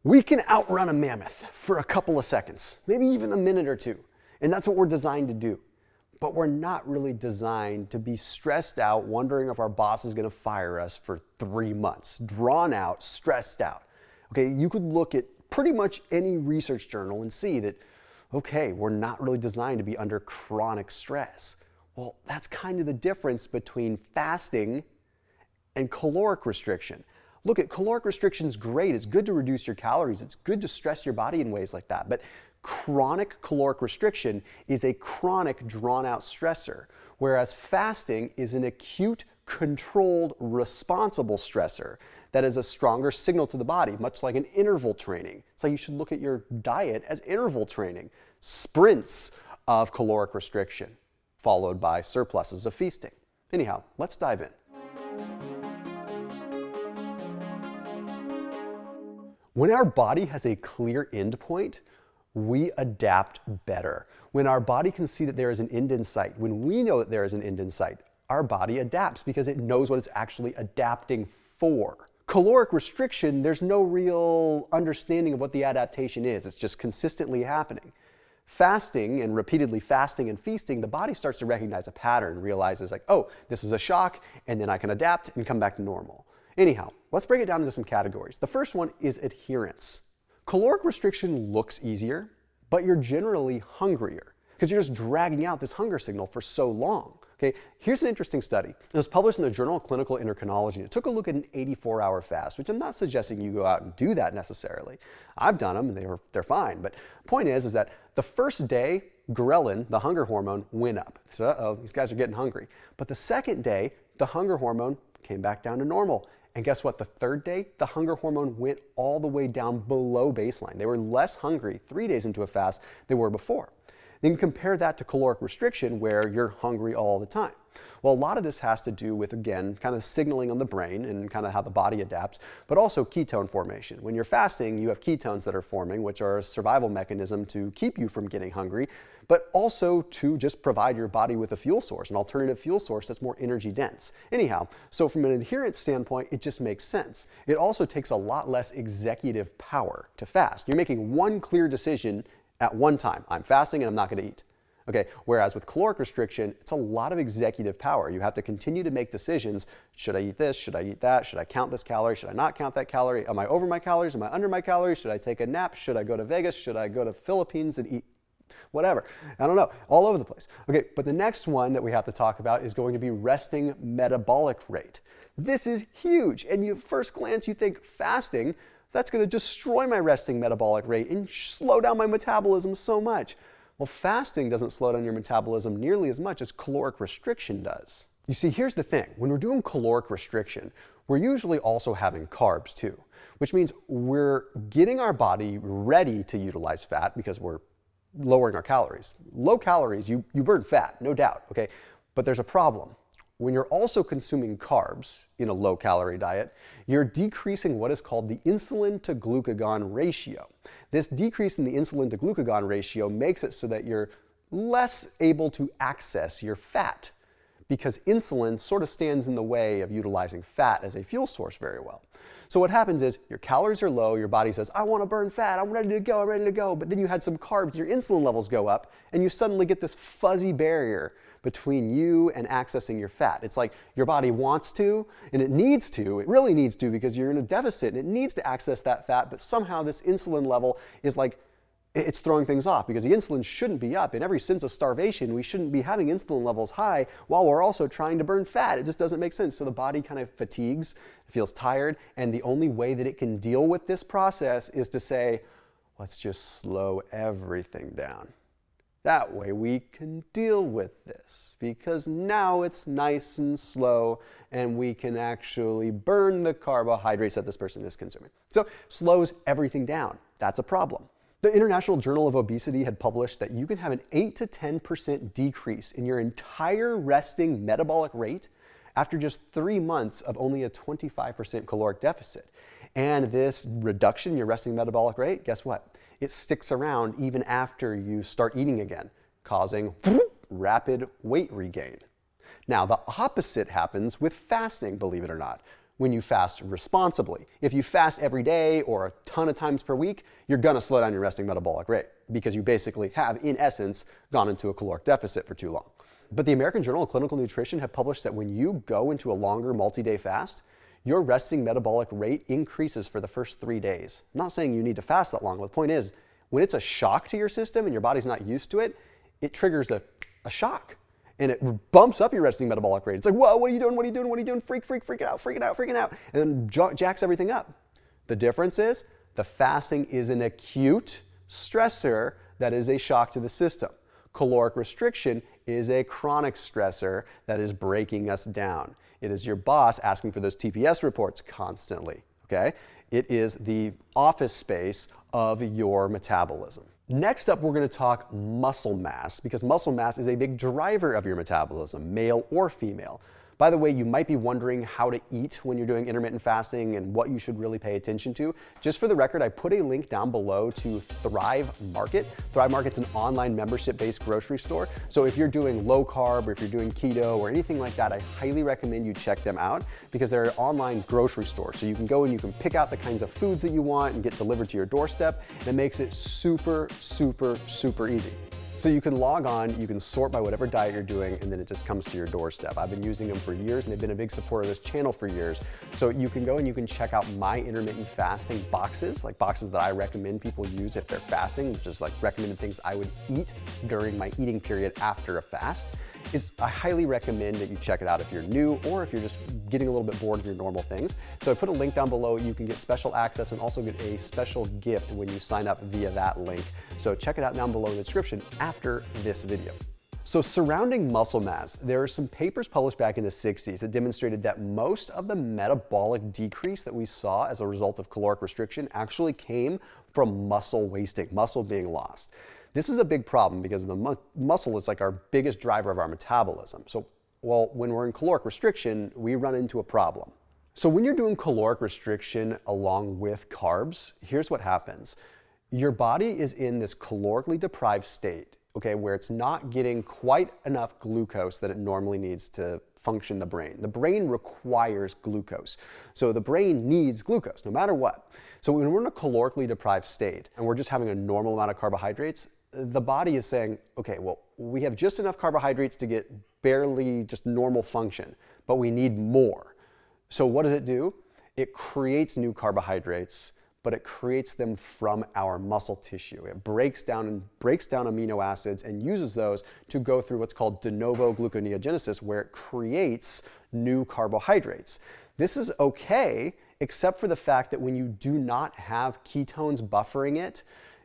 We can outrun a mammoth for a couple of seconds, maybe even a minute or two, and that's what we're designed to do. But we're not really designed to be stressed out, wondering if our boss is going to fire us for 3 months, drawn out, stressed out. Okay, you could look at pretty much any research journal and see that, okay, we're not really designed to be under chronic stress. Well, that's kind of the difference between fasting and caloric restriction. Look, at caloric restriction is great. It's good to reduce your calories. It's good to stress your body in ways like that. But chronic caloric restriction is a chronic, drawn-out stressor, whereas fasting is an acute, controlled, responsible stressor that is a stronger signal to the body, much like an interval training. So you should look at your diet as interval training, sprints of caloric restriction, followed by surpluses of feasting. Anyhow, let's dive in. When our body has a clear end point, we adapt better. When our body can see that there is an end in sight, when we know that there is an end in sight, our body adapts because it knows what it's actually adapting for. Caloric restriction, there's no real understanding of what the adaptation is. It's just consistently happening. Fasting and repeatedly fasting and feasting, the body starts to recognize a pattern, realizes like, oh, this is a shock, and then I can adapt and come back to normal. Anyhow, let's break it down into some categories. The first one is adherence. Caloric restriction looks easier, but you're generally hungrier because you're just dragging out this hunger signal for so long. Okay, here's an interesting study. It was published in the Journal of Clinical Endocrinology. It took a look at an 84-hour fast, which I'm not suggesting you go out and do that necessarily. I've done them and they're fine. But the point is that the first day, ghrelin, the hunger hormone, went up. So, uh-oh, these guys are getting hungry. But the second day, the hunger hormone came back down to normal. And guess what? The third day, the hunger hormone went all the way down below baseline. They were less hungry 3 days into a fast than they were before. Then compare that to caloric restriction where you're hungry all the time. Well, a lot of this has to do with, again, kind of signaling on the brain and kind of how the body adapts, but also ketone formation. When you're fasting, you have ketones that are forming, which are a survival mechanism to keep you from getting hungry, but also to just provide your body with a fuel source, an alternative fuel source that's more energy dense. Anyhow, so from an adherence standpoint, it just makes sense. It also takes a lot less executive power to fast. You're making one clear decision at one time. I'm fasting and I'm not going to eat. Okay, whereas with caloric restriction, it's a lot of executive power. You have to continue to make decisions. Should I eat this? Should I eat that? Should I count this calorie? Should I not count that calorie? Am I over my calories? Am I under my calories? Should I take a nap? Should I go to Vegas? Should I go to Philippines and eat whatever? I don't know, all over the place. Okay, but the next one that we have to talk about is going to be resting metabolic rate. This is huge, and at first glance you think fasting, that's going to destroy my resting metabolic rate and slow down my metabolism so much. Well, fasting doesn't slow down your metabolism nearly as much as caloric restriction does. You see, here's the thing. When we're doing caloric restriction, we're usually also having carbs too, which means we're getting our body ready to utilize fat because we're lowering our calories. Low calories, you burn fat, no doubt, okay? But there's a problem. When you're also consuming carbs in a low-calorie diet, you're decreasing what is called the insulin to glucagon ratio. This decrease in the insulin to glucagon ratio makes it so that you're less able to access your fat because insulin sort of stands in the way of utilizing fat as a fuel source very well. So what happens is your calories are low, your body says, I want to burn fat, I'm ready to go, but then you had some carbs, your insulin levels go up, and you suddenly get this fuzzy barrier between you and accessing your fat. It's like your body wants to, and it needs to, it really needs to because you're in a deficit and it needs to access that fat, but somehow this insulin level is like, it's throwing things off because the insulin shouldn't be up. In every sense of starvation, we shouldn't be having insulin levels high while we're also trying to burn fat. It just doesn't make sense. So the body kind of fatigues, feels tired, and the only way that it can deal with this process is to say, let's just slow everything down. That way we can deal with this because now it's nice and slow and we can actually burn the carbohydrates that this person is consuming. So slows everything down. That's a problem. The International Journal of Obesity had published that you can have an 8 to 10% decrease in your entire resting metabolic rate after just 3 months of only a 25% caloric deficit. And this reduction in your resting metabolic rate, guess what? It sticks around even after you start eating again, causing rapid weight regain. Now, the opposite happens with fasting, believe it or not. when you fast responsibly. If you fast every day or a ton of times per week, you're going to slow down your resting metabolic rate because you basically have, in essence, gone into a caloric deficit for too long. But the American Journal of Clinical Nutrition have published that when you go into a longer multi-day fast, your resting metabolic rate increases for the first 3 days. I'm not saying you need to fast that long, but the point is, when it's a shock to your system and your body's not used to it, it triggers a shock. And it bumps up your resting metabolic rate. It's like, whoa, what are you doing? What are you doing? What are you doing? Freaking out. And then jacks everything up. The difference is the fasting is an acute stressor that is a shock to the system. Caloric restriction is a chronic stressor that is breaking us down. It is your boss asking for those TPS reports constantly, okay? It is the office space of your metabolism. Next up, we're going to talk muscle mass, because muscle mass is a big driver of your metabolism, male or female. By the way, you might be wondering how to eat when you're doing intermittent fasting and what you should really pay attention to. Just for the record, I put a link down below to Thrive Market. Thrive Market's an online membership-based grocery store. So if you're doing low carb or if you're doing keto or anything like that, I highly recommend you check them out because they're an online grocery store. So you can go and you can pick out the kinds of foods that you want and get delivered to your doorstep. And it makes it super easy. So you can log on, you can sort by whatever diet you're doing, and then it just comes to your doorstep. I've been using them for years, and they've been a big supporter of this channel for years. So you can go and you can check out my intermittent fasting boxes, like boxes that I recommend people use if they're fasting, which is like recommended things I would eat during my eating period after a fast. I highly recommend that you check it out if you're new or if you're just getting a little bit bored of your normal things. So I put a link down below. You can get special access and also get a special gift when you sign up via that link. So check it out down below in the description after this video. So surrounding muscle mass, there are some papers published back in the 60s that demonstrated that most of the metabolic decrease that we saw as a result of caloric restriction actually came from muscle wasting, muscle being lost. This is a big problem because the muscle is like our biggest driver of our metabolism. So, well, when we're in caloric restriction, we run into a problem. So when you're doing caloric restriction along with carbs, here's what happens. Your body is in this calorically deprived state, okay, where it's not getting quite enough glucose that it normally needs to function the brain. The brain requires glucose. So the brain needs glucose no matter what. So when we're in a calorically deprived state and we're just having a normal amount of carbohydrates, the body is saying, okay, well, we have just enough carbohydrates to get barely just normal function, but we need more. So what does it do? It creates new carbohydrates, but it creates them from our muscle tissue. It breaks down amino acids and uses those to go through what's called de novo gluconeogenesis, where it creates new carbohydrates. This is okay, except for the fact that when you do not have ketones buffering it,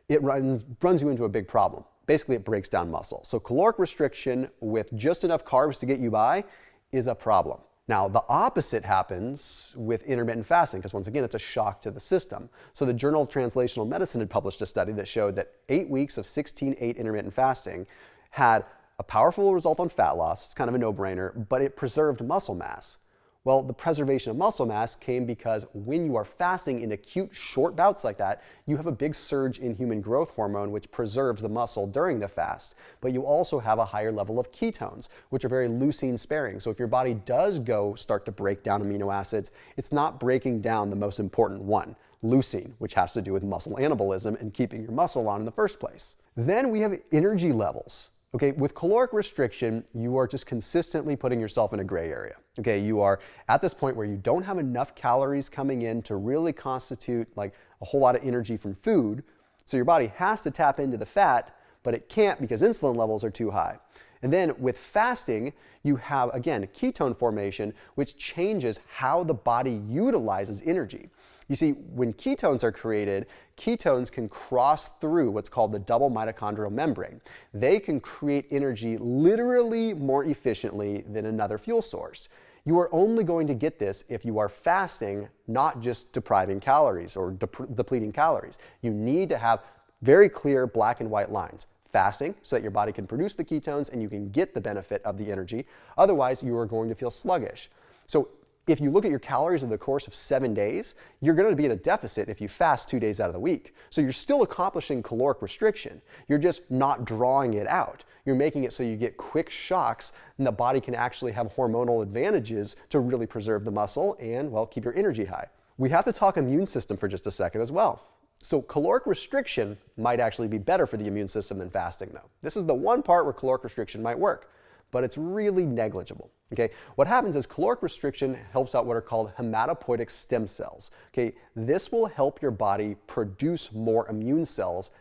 it runs you into a big problem. Basically, it breaks down muscle. So caloric restriction with just enough carbs to get you by is a problem. Now, the opposite happens with intermittent fasting, because once again, it's a shock to the system. So the Journal of Translational Medicine had published a study that showed that 8 weeks of 16/8 intermittent fasting had a powerful result on fat loss. It's kind of a no-brainer, but it preserved muscle mass. Well, the preservation of muscle mass came because when you are fasting in acute short bouts like that, you have a big surge in human growth hormone, which preserves the muscle during the fast. But you also have a higher level of ketones, which are very leucine sparing. So if your body does start to break down amino acids, it's not breaking down the most important one, leucine, which has to do with muscle anabolism and keeping your muscle on in the first place. Then we have energy levels. Okay, with caloric restriction, you are just consistently putting yourself in a gray area. Okay, you are at this point where you don't have enough calories coming in to really constitute like a whole lot of energy from food. So your body has to tap into the fat, but it can't because insulin levels are too high. And then with fasting, you have, again, ketone formation, which changes how the body utilizes energy. You see, when ketones are created, ketones can cross through what's called the double mitochondrial membrane. They can create energy literally more efficiently than another fuel source. You are only going to get this if you are fasting, not just depriving calories or depleting calories. You need to have very clear black and white lines. Fasting so that your body can produce the ketones and you can get the benefit of the energy. Otherwise, you are going to feel sluggish. So if you look at your calories over the course of 7 days, you're going to be in a deficit if you fast 2 days out of the week. So you're still accomplishing caloric restriction. You're just not drawing it out. You're making it so you get quick shocks and the body can actually have hormonal advantages to really preserve the muscle and, well, keep your energy high. We have to talk immune system for just a second as well. So caloric restriction might actually be better for the immune system than fasting though. This is the one part where caloric restriction might work, but it's really negligible. Okay, what happens is caloric restriction helps out what are called hematopoietic stem cells. Okay, this will help your body produce more immune cells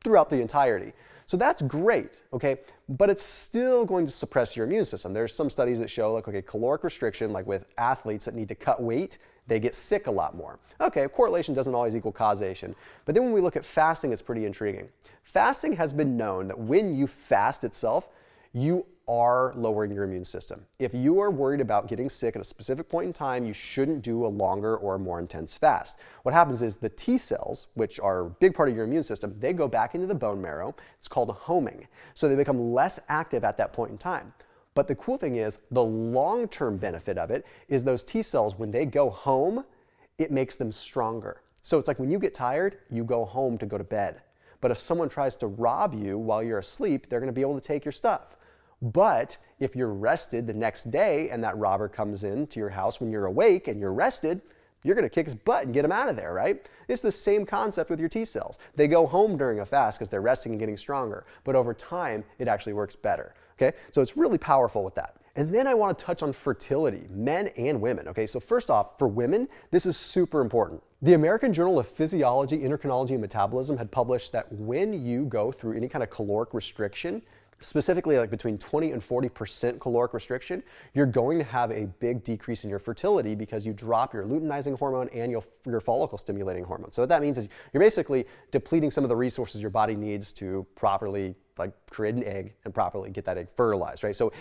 throughout the entirety. So that's great, okay, but it's still going to suppress your immune system. There's some studies that show, like, okay, caloric restriction, like with athletes that need to cut weight, they get sick a lot more. Okay, correlation doesn't always equal causation, but then when we look at fasting, it's pretty intriguing. Fasting has been known that when you fast itself, you are lowering your immune system. If you are worried about getting sick at a specific point in time, you shouldn't do a longer or more intense fast. What happens is the T cells, which are a big part of your immune system, they go back into the bone marrow. It's called homing. So they become less active at that point in time. But the cool thing is the long-term benefit of it is those T cells, when they go home, it makes them stronger. So it's like when you get tired, you go home to go to bed. But if someone tries to rob you while you're asleep, they're going to be able to take your stuff. But if you're rested the next day and that robber comes into your house when you're awake and you're rested, you're going to kick his butt and get him out of there, right? It's the same concept with your T cells. They go home during a fast because they're resting and getting stronger. But over time, it actually works better. Okay? So it's really powerful with that. And then I want to touch on fertility, men and women. Okay, so first off, for women, this is super important. The American Journal of Physiology, Endocrinology, and Metabolism had published that when you go through any kind of caloric restriction, specifically like between 20 and 40% caloric restriction, you're going to have a big decrease in your fertility because you drop your luteinizing hormone and your follicle stimulating hormone. So what that means is you're basically depleting some of the resources your body needs to properly create an egg and properly get that egg fertilized, right? So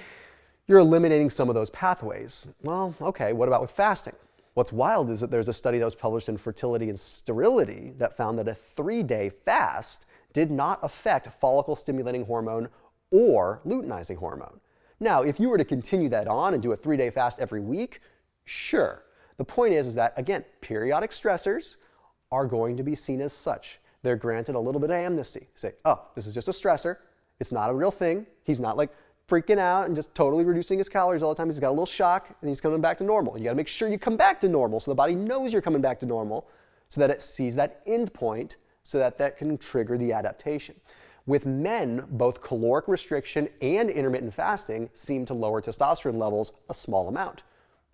you're eliminating some of those pathways. Well, okay, what about with fasting? What's wild is that there's a study that was published in Fertility and Sterility that found that a 3-day fast did not affect follicle stimulating hormone or luteinizing hormone. Now, if you were to continue that on and do a 3-day fast every week, sure. The point is that, again, periodic stressors are going to be seen as such. They're granted a little bit of amnesty. Say, oh, this is just a stressor. It's not a real thing. He's not like freaking out and just totally reducing his calories all the time. He's got a little shock and he's coming back to normal. You got to make sure you come back to normal so the body knows you're coming back to normal so that it sees that end point so that that can trigger the adaptation. With men, both caloric restriction and intermittent fasting seem to lower testosterone levels a small amount.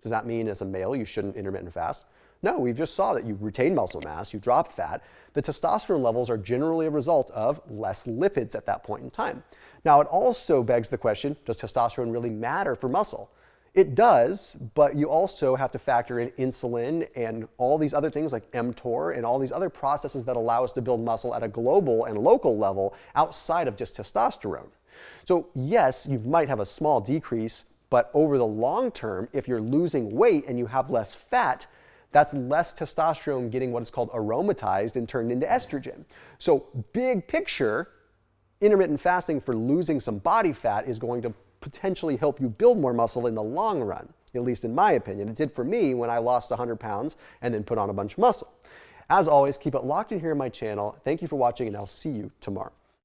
Does that mean as a male you shouldn't intermittent fast? No, we just saw that you retain muscle mass, you drop fat. The testosterone levels are generally a result of less lipids at that point in time. Now, it also begs the question, does testosterone really matter for muscle? It does, but you also have to factor in insulin and all these other things like mTOR and all these other processes that allow us to build muscle at a global and local level outside of just testosterone. So yes, you might have a small decrease, but over the long term, if you're losing weight and you have less fat, that's less testosterone getting what is called aromatized and turned into estrogen. So big picture, intermittent fasting for losing some body fat is going to potentially help you build more muscle in the long run, at least in my opinion. It did for me when I lost 100 pounds and then put on a bunch of muscle. As always, keep it locked in here on my channel. Thank you for watching and I'll see you tomorrow.